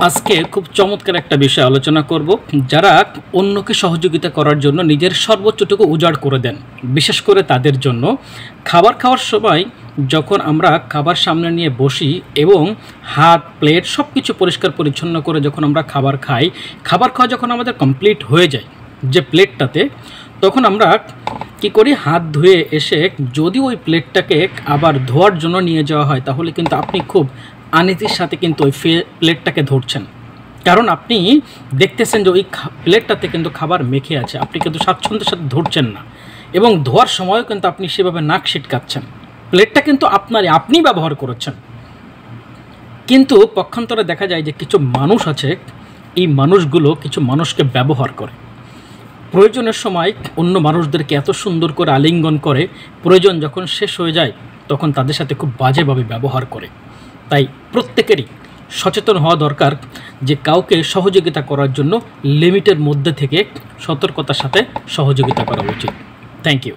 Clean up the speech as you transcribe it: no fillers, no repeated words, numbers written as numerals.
আজকে খুব চমৎকার একটা বিষয় আলোচনা করব। যারা অন্যকে সহযোগিতা করার জন্য নিজের সর্বোচ্চটুকু উজাড় করে দেন, বিশেষ করে তাদের জন্য খাবার খাওয়ার সময় যখন আমরা খাবার সামনে নিয়ে বসি এবং হাত প্লেট সব কিছু পরিষ্কার পরিচ্ছন্ন করে যখন আমরা খাবার খাই, খাবার খাওয়া যখন আমাদের কমপ্লিট হয়ে যায় যে প্লেটটাতে, তখন আমরা কি করি, হাত ধুয়ে এসে যদি ওই প্লেটটাকে আবার ধোয়ার জন্য নিয়ে যাওয়া হয়, তাহলে কিন্তু আপনি খুব আনিতির সাথে কিন্তু ওই প্লেটটাকে ধরছেন। কারণ আপনি দেখতেছেন যে ওই প্লেটটাতে কিন্তু খাবার মেখে আছে, আপনি কিন্তু স্বাচ্ছন্দ্যের সাথে ধরছেন না, এবং ধোয়ার সময়ও কিন্তু আপনি সেভাবে নাক ছিটকাচ্ছেন। প্লেটটা কিন্তু আপনি ব্যবহার করেছেন। কিন্তু পক্ষান্তরে দেখা যায় যে কিছু মানুষ আছে, এই মানুষগুলো কিছু মানুষকে ব্যবহার করে, প্রয়োজনের সময় অন্য মানুষদেরকে এত সুন্দর করে আলিঙ্গন করে, প্রয়োজন যখন শেষ হয়ে যায় তখন তাদের সাথে খুব বাজেভাবে ব্যবহার করে। তাই প্রত্যেকেরই সচেতন হওয়া দরকার যে কাউকে সহযোগিতা করার জন্য লিমিটের মধ্যে থেকে সতর্কতার সাথে সহযোগিতা করা উচিত। Thank you.